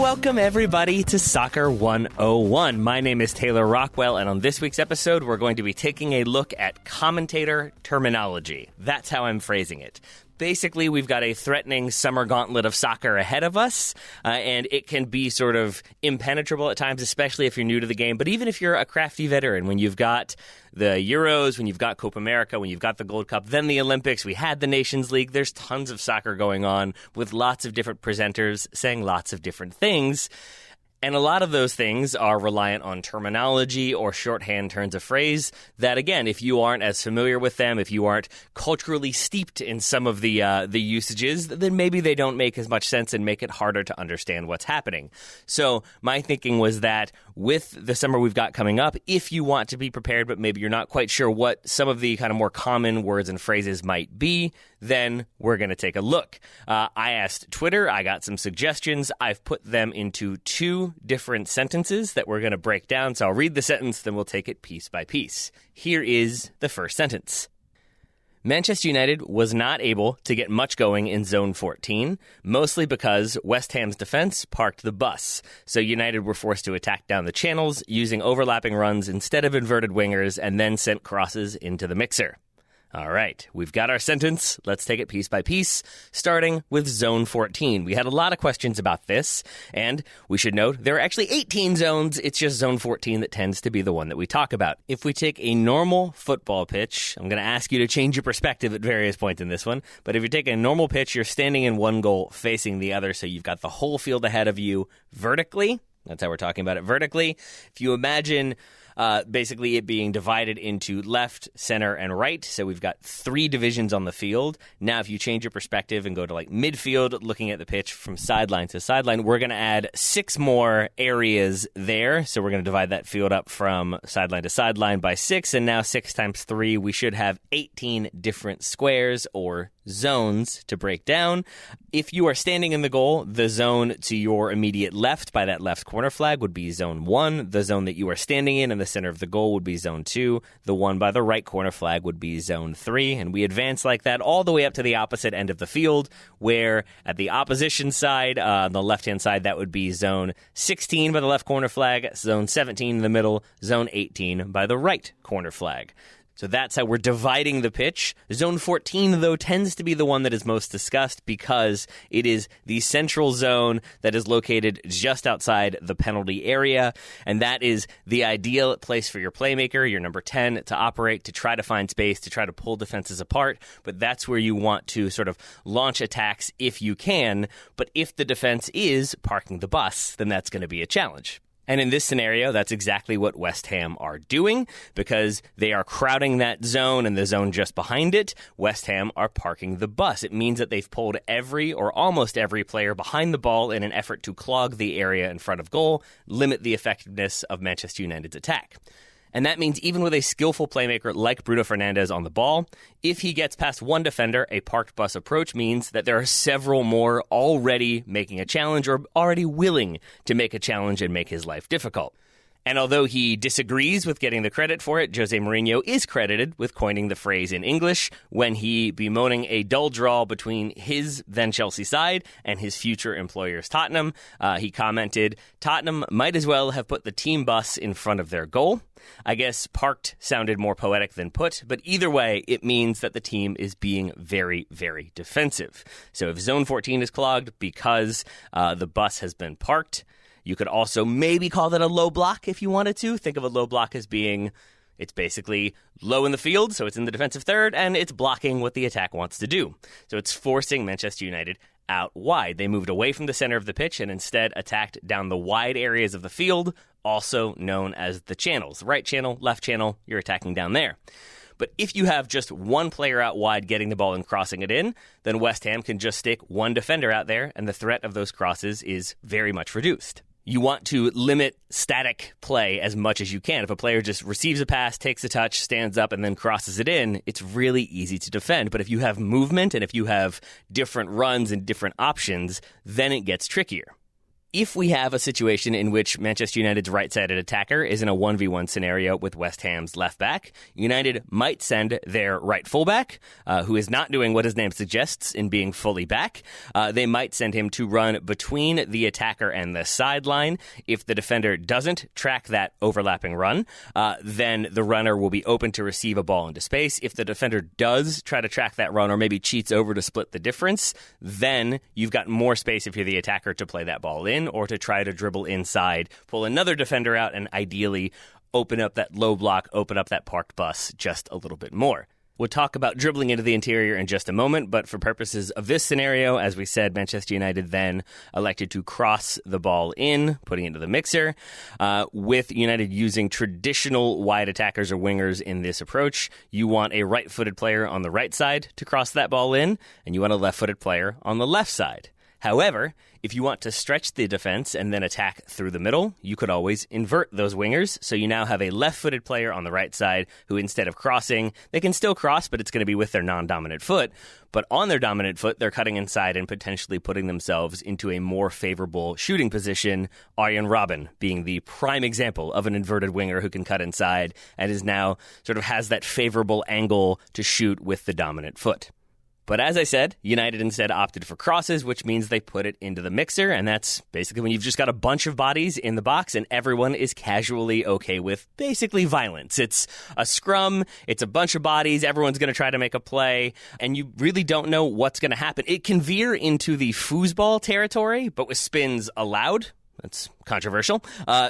welcome everybody to Soccer 101. My name is Taylor Rockwell, and on this week's episode, we're going to be taking a look at commentator terminology. That's how I'm phrasing it. Basically, we've got a threatening summer gauntlet of soccer ahead of us, and it can be sort of impenetrable at times, especially if you're new to the game. But even if you're a crafty veteran, when you've got the Euros, when you've got Copa America, when you've got the Gold Cup, then the Olympics, we had the Nations League, there's tons of soccer going on with lots of different presenters saying lots of different things. And a lot of those things are reliant on terminology or shorthand turns of phrase that, again, if you aren't as familiar with them, if you aren't culturally steeped in some of the usages, then maybe they don't make as much sense and make it harder to understand what's happening. So my thinking was that with the summer we've got coming up, if you want to be prepared, but maybe you're not quite sure what some of the kind of more common words and phrases might be, then we're going to take a look. I asked Twitter. I got some suggestions. I've put them into two different sentences that we're going to break down. So I'll read the sentence, then we'll take it piece by piece. Here is the first sentence. Manchester United was not able to get much going in Zone 14, mostly because West Ham's defense parked the bus. So United were forced to attack down the channels using overlapping runs instead of inverted wingers and then sent crosses into the mixer. All right, we've got our sentence. Let's take it piece by piece, starting with Zone 14. We had a lot of questions about this, and we should note there are actually 18 zones. It's just Zone 14 that tends to be the one that we talk about. If we take a normal football pitch, I'm going to ask you to change your perspective at various points in this one, but if you take a normal pitch, you're standing in one goal facing the other, so you've got the whole field ahead of you vertically. That's how we're talking about it vertically. If you imagine basically it being divided into left, center, and right. So we've got three divisions on the field. Now, if you change your perspective and go to like midfield, looking at the pitch from sideline to sideline, we're going to add 6 more areas there. So we're going to divide that field up from sideline to sideline by 6. And now 6 times 3, we should have 18 different squares or zones to break down. If you are standing in the goal, the zone to your immediate left by that left corner flag would be Zone 1. The zone that you are standing in the center of the goal would be Zone 2. The one by the right corner flag would be Zone 3. And we advance like that all the way up to the opposite end of the field, where at the opposition side, on the left-hand side, that would be Zone 16 by the left corner flag, Zone 17 in the middle, Zone 18 by the right corner flag. So that's how we're dividing the pitch. Zone 14, though, tends to be the one that is most discussed because it is the central zone that is located just outside the penalty area. And that is the ideal place for your playmaker, your number 10, to operate, to try to find space, to try to pull defenses apart. But that's where you want to sort of launch attacks if you can. But if the defense is parking the bus, then that's going to be a challenge. And in this scenario, that's exactly what West Ham are doing because they are crowding that zone and the zone just behind it. West Ham are parking the bus. It means that they've pulled every or almost every player behind the ball in an effort to clog the area in front of goal, limit the effectiveness of Manchester United's attack. And that means even with a skillful playmaker like Bruno Fernandes on the ball, if he gets past one defender, a parked bus approach means that there are several more already making a challenge or already willing to make a challenge and make his life difficult. And although he disagrees with getting the credit for it, Jose Mourinho is credited with coining the phrase in English when he bemoaning a dull draw between his then Chelsea side and his future employers Tottenham. He commented, "Tottenham might as well have put the team bus in front of their goal." I guess parked sounded more poetic than put, but either way, it means that the team is being very, very defensive. So if Zone 14 is clogged because the bus has been parked, you could also maybe call that a low block if you wanted to. Think of a low block as being, it's basically low in the field, so it's in the defensive third, and it's blocking what the attack wants to do. So it's forcing Manchester United out wide. They moved away from the center of the pitch and instead attacked down the wide areas of the field, also known as the channels. Right channel, left channel, you're attacking down there. But if you have just one player out wide getting the ball and crossing it in, then West Ham can just stick one defender out there, and the threat of those crosses is very much reduced. You want to limit static play as much as you can. If a player just receives a pass, takes a touch, stands up, and then crosses it in, it's really easy to defend. But if you have movement and if you have different runs and different options, then it gets trickier. If we have a situation in which Manchester United's right-sided attacker is in a 1v1 scenario with West Ham's left back, United might send their right fullback, who is not doing what his name suggests in being fully back. They might send him to run between the attacker and the sideline. If the defender doesn't track that overlapping run, then the runner will be open to receive a ball into space. If the defender does try to track that run or maybe cheats over to split the difference, then you've got more space if you're the attacker to play that ball in, or to try to dribble inside, pull another defender out, and ideally open up that low block, open up that parked bus just a little bit more. We'll talk about dribbling into the interior in just a moment, but for purposes of this scenario, as we said, Manchester United then elected to cross the ball in, putting it into the mixer. With United using traditional wide attackers or wingers in this approach, you want a right-footed player on the right side to cross that ball in, and you want a left-footed player on the left side. However, if you want to stretch the defense and then attack through the middle, you could always invert those wingers. So you now have a left-footed player on the right side who, instead of crossing, they can still cross, but it's going to be with their non-dominant foot. But on their dominant foot, they're cutting inside and potentially putting themselves into a more favorable shooting position. Arjen Robben being the prime example of an inverted winger who can cut inside and is now sort of has that favorable angle to shoot with the dominant foot. But as I said, United instead opted for crosses, which means they put it into the mixer, and that's basically when you've just got a bunch of bodies in the box and everyone is casually okay with basically violence. It's a scrum, it's a bunch of bodies, everyone's going to try to make a play, and you really don't know what's going to happen. It can veer into the foosball territory, but with spins allowed. That's controversial.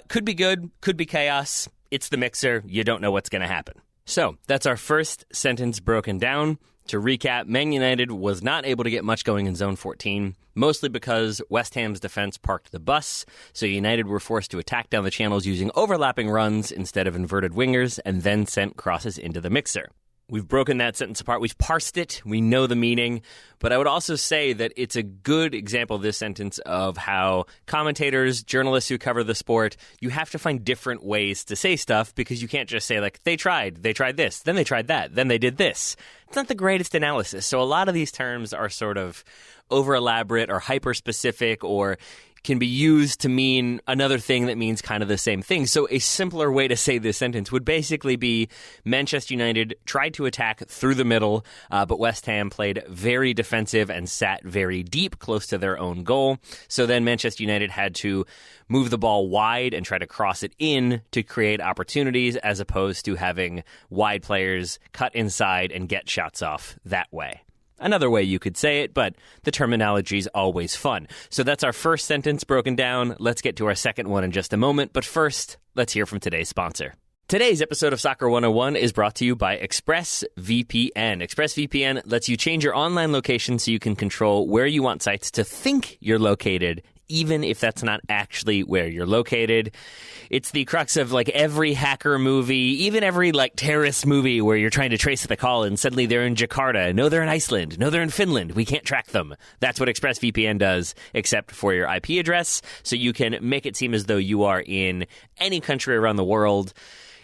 Could be good, could be chaos. It's the mixer. You don't know what's going to happen. So that's our first sentence broken down. To recap, Man United was not able to get much going in Zone 14, mostly because West Ham's defense parked the bus, so United were forced to attack down the channels using overlapping runs instead of inverted wingers, and then sent crosses into the mixer. We've broken that sentence apart. We've parsed it. We know the meaning. But I would also say that it's a good example, this sentence, of how commentators, journalists who cover the sport, you have to find different ways to say stuff, because you can't just say, like, they tried this, then they tried that, then they did this. It's not the greatest analysis. So a lot of these terms are sort of over-elaborate or hyper-specific, or can be used to mean another thing that means kind of the same thing. So a simpler way to say this sentence would basically be Manchester United tried to attack through the middle, but West Ham played very defensive and sat very deep, close to their own goal. So then Manchester United had to move the ball wide and try to cross it in to create opportunities, as opposed to having wide players cut inside and get shots off that way. Another way you could say it, but the terminology is always fun. So that's our first sentence broken down. Let's get to our second one in just a moment. But first, let's hear from today's sponsor. Today's episode of Soccer 101 is brought to you by ExpressVPN. ExpressVPN lets you change your online location so you can control where you want sites to think you're located, even if that's not actually where you're located. It's the crux of, like, every hacker movie, even every, like, terrorist movie where you're trying to trace the call and suddenly they're in Jakarta. No, they're in Iceland. No, they're in Finland. We can't track them. That's what ExpressVPN does, except for your IP address, so you can make it seem as though you are in any country around the world.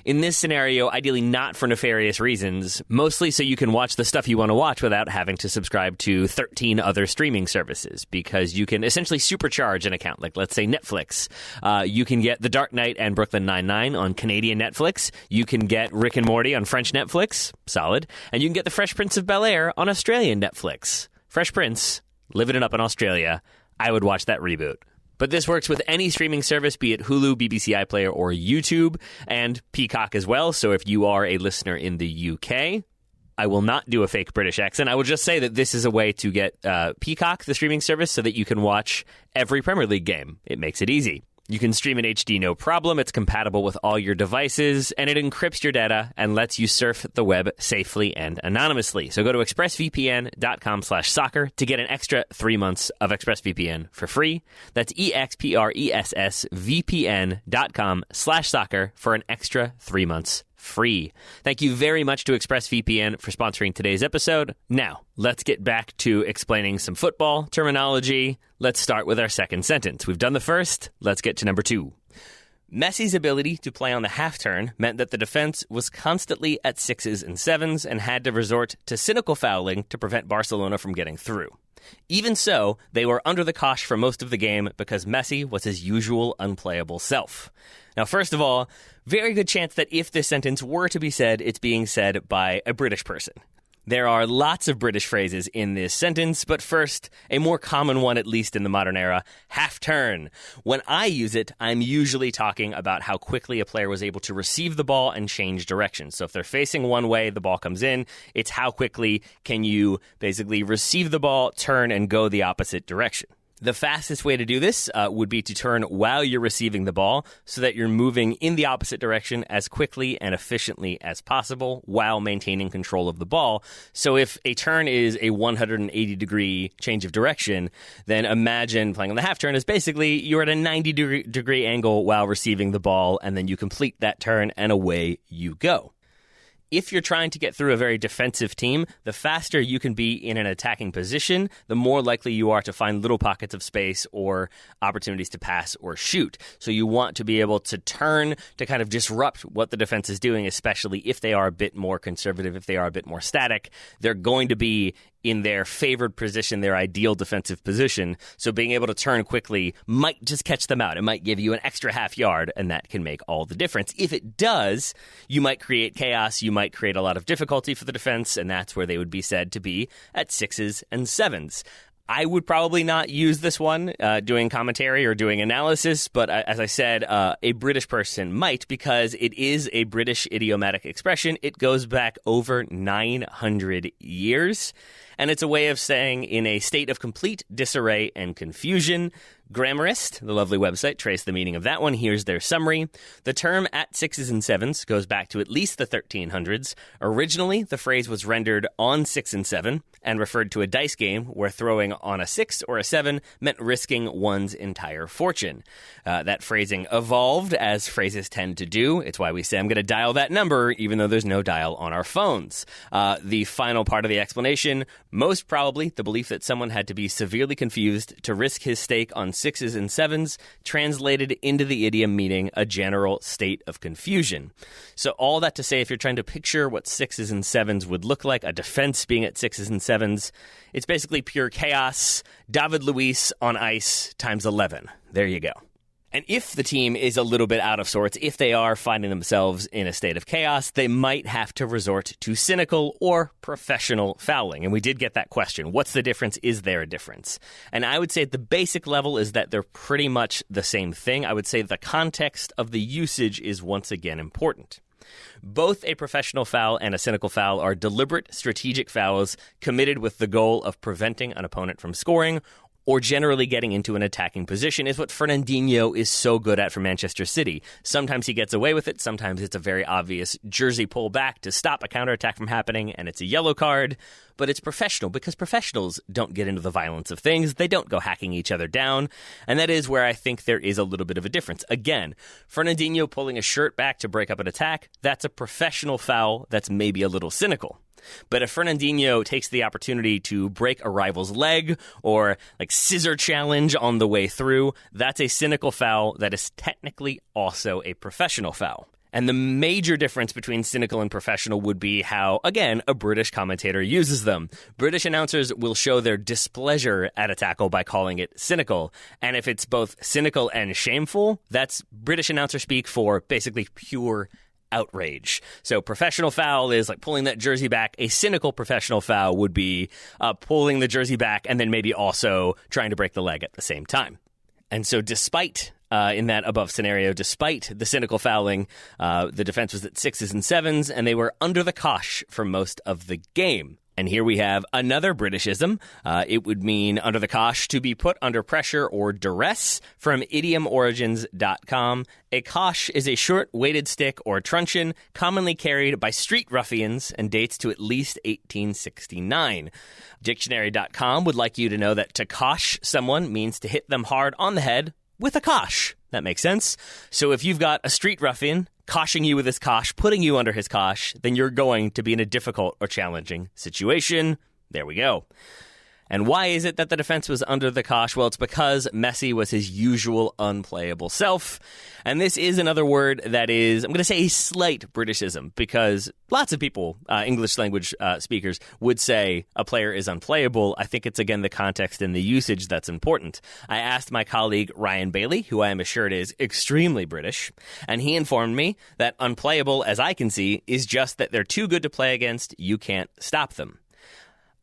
In this scenario, ideally not for nefarious reasons, mostly so you can watch the stuff you want to watch without having to subscribe to 13 other streaming services, because you can essentially supercharge an account, like, let's say, Netflix. You can get The Dark Knight and Brooklyn Nine-Nine on Canadian Netflix. You can get Rick and Morty on French Netflix. Solid. And you can get The Fresh Prince of Bel-Air on Australian Netflix. Fresh Prince, living it up in Australia. I would watch that reboot. But this works with any streaming service, be it Hulu, BBC iPlayer, or YouTube, and Peacock as well. So if you are a listener in the UK, I will not do a fake British accent. I will just say that this is a way to get Peacock, the streaming service, so that you can watch every Premier League game. It makes it easy. You can stream in HD no problem. It's compatible with all your devices, and it encrypts your data and lets you surf the web safely and anonymously. So go to expressvpn.com/soccer to get an extra 3 months of ExpressVPN for free. That's expressvpn.com/soccer for an extra 3 months free. Thank you very much to ExpressVPN for sponsoring today's episode. Now, let's get back to explaining some football terminology. Let's start with our second sentence. We've done the first. Let's get to number 2. Messi's ability to play on the half turn meant that the defense was constantly at 6s and 7s and had to resort to cynical fouling to prevent Barcelona from getting through. Even so, they were under the cosh for most of the game because Messi was his usual unplayable self. Now, first of all, very good chance that if this sentence were to be said, it's being said by a British person. There are lots of British phrases in this sentence, but first, a more common one, at least in the modern era, half turn. When I use it, I'm usually talking about how quickly a player was able to receive the ball and change direction. So if they're facing one way, the ball comes in, it's how quickly can you basically receive the ball, turn, and go the opposite direction. The fastest way to do this would be to turn while you're receiving the ball so that you're moving in the opposite direction as quickly and efficiently as possible while maintaining control of the ball. So if a turn is a 180-degree change of direction, then imagine playing on the half turn as basically you're at a 90-degree angle while receiving the ball, and then you complete that turn and away you go. If you're trying to get through a very defensive team, the faster you can be in an attacking position, the more likely you are to find little pockets of space or opportunities to pass or shoot. So you want to be able to turn to kind of disrupt what the defense is doing, especially if they are a bit more conservative, if they are a bit more static. They're going to be in their favored position, their ideal defensive position. So being able to turn quickly might just catch them out. It might give you an extra half yard, and that can make all the difference. If it does, you might create chaos. You might create a lot of difficulty for the defense, and that's where they would be said to be at 6s and 7s. I would probably not use this one doing commentary or doing analysis, but as I said, a British person might, because it is a British idiomatic expression. It goes back over 900 years, and it's a way of saying in a state of complete disarray and confusion. Grammarist, the lovely website, traced the meaning of that one. Here's their summary. The term at 6s and 7s goes back to at least the 1300s. Originally, the phrase was rendered on 6 and 7 and referred to a dice game where throwing on a 6 or a 7 meant risking one's entire fortune. That phrasing evolved, as phrases tend to do. It's why we say I'm going to dial that number, even though there's no dial on our phones. The final part of the explanation, most probably the belief that someone had to be severely confused to risk his stake on 6s and 7s, translated into the idiom meaning a general state of confusion. So all that to say, if you're trying to picture what 6s and 7s would look like, a defense being at 6s and 7s, it's basically pure chaos. David Luiz on ice times 11. There you go. And if the team is a little bit out of sorts, if they are finding themselves in a state of chaos, they might have to resort to cynical or professional fouling. And we did get that question. What's the difference? Is there a difference? And I would say at the basic level is that they're pretty much the same thing. I would say the context of the usage is once again important. Both a professional foul and a cynical foul are deliberate, strategic fouls committed with the goal of preventing an opponent from scoring or generally getting into an attacking position, is what Fernandinho is so good at for Manchester City. Sometimes he gets away with it. Sometimes it's a very obvious jersey pull back to stop a counterattack from happening, and it's a yellow card. But it's professional because professionals don't get into the violence of things. They don't go hacking each other down. And that is where I think there is a little bit of a difference. Again, Fernandinho pulling a shirt back to break up an attack, that's a professional foul that's maybe a little cynical. But if Fernandinho takes the opportunity to break a rival's leg or like scissor challenge on the way through, that's a cynical foul that is technically also a professional foul. And the major difference between cynical and professional would be how, again, a British commentator uses them. British announcers will show their displeasure at a tackle by calling it cynical. And if it's both cynical and shameful, that's British announcer speak for basically pure outrage. So professional foul is like pulling that jersey back. A cynical professional foul would be pulling the jersey back and then maybe also trying to break the leg at the same time. And so despite in that above scenario, despite the cynical fouling, the defense was at 6s and 7s, and they were under the cosh for most of the game. And here we have another Britishism. It would mean under the cosh, to be put under pressure or duress, from idiomorigins.com. A cosh is a short weighted stick or truncheon commonly carried by street ruffians and dates to at least 1869. Dictionary.com would like you to know that to cosh someone means to hit them hard on the head with a cosh. That makes sense. So if you've got a street ruffian coshing you with his cosh, putting you under his cosh, then you're going to be in a difficult or challenging situation. There we go. And why is it that the defense was under the cosh? Well, it's because Messi was his usual unplayable self. And this is another word that is, I'm going to say, a slight Britishism, because lots of people, English language speakers, would say a player is unplayable. I think it's, again, the context and the usage that's important. I asked my colleague Ryan Bailey, who I am assured is extremely British, and he informed me that unplayable, as I can see, is just that they're too good to play against. You can't stop them.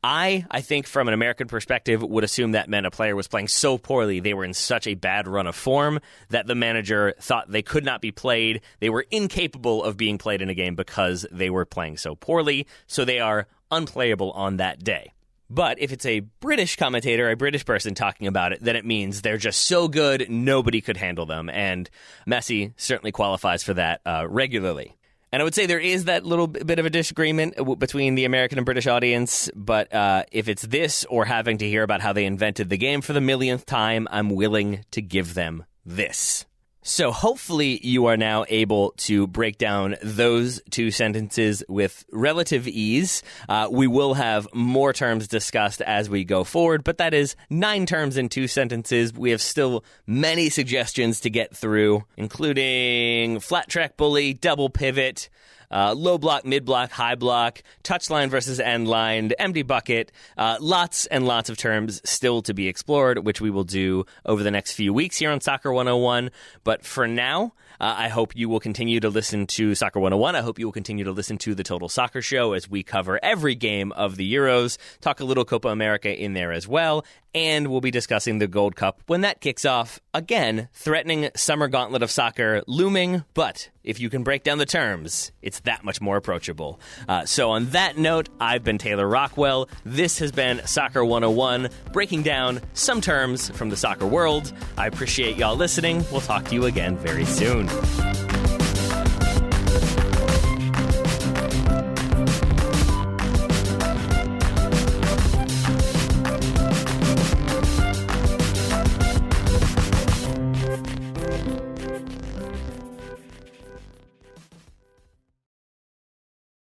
I think from an American perspective, would assume that meant a player was playing so poorly, they were in such a bad run of form, that the manager thought they could not be played. They were incapable of being played in a game because they were playing so poorly, so they are unplayable on that day. But if it's a British commentator, a British person talking about it, then it means they're just so good, nobody could handle them. And Messi certainly qualifies for that regularly. And I would say there is that little bit of a disagreement between the American and British audience, but if it's this or having to hear about how they invented the game for the millionth time, I'm willing to give them this. So hopefully you are now able to break down those two sentences with relative ease. We will have more terms discussed as we go forward, but that is 9 terms in 2 sentences. We have still many suggestions to get through, including flat track bully, double pivot, low block, mid block, high block, touchline versus end line, empty bucket, lots and lots of terms still to be explored, which we will do over the next few weeks here on Soccer 101. But for now, I hope you will continue to listen to Soccer 101. I hope you will continue to listen to the Total Soccer Show as we cover every game of the Euros, talk a little Copa America in there as well, and we'll be discussing the Gold Cup when that kicks off. Again, threatening summer gauntlet of soccer looming, but if you can break down the terms, it's that much more approachable. So on that note, I've been Taylor Rockwell. This has been Soccer 101, breaking down some terms from the soccer world. I appreciate y'all listening. We'll talk to you again very soon.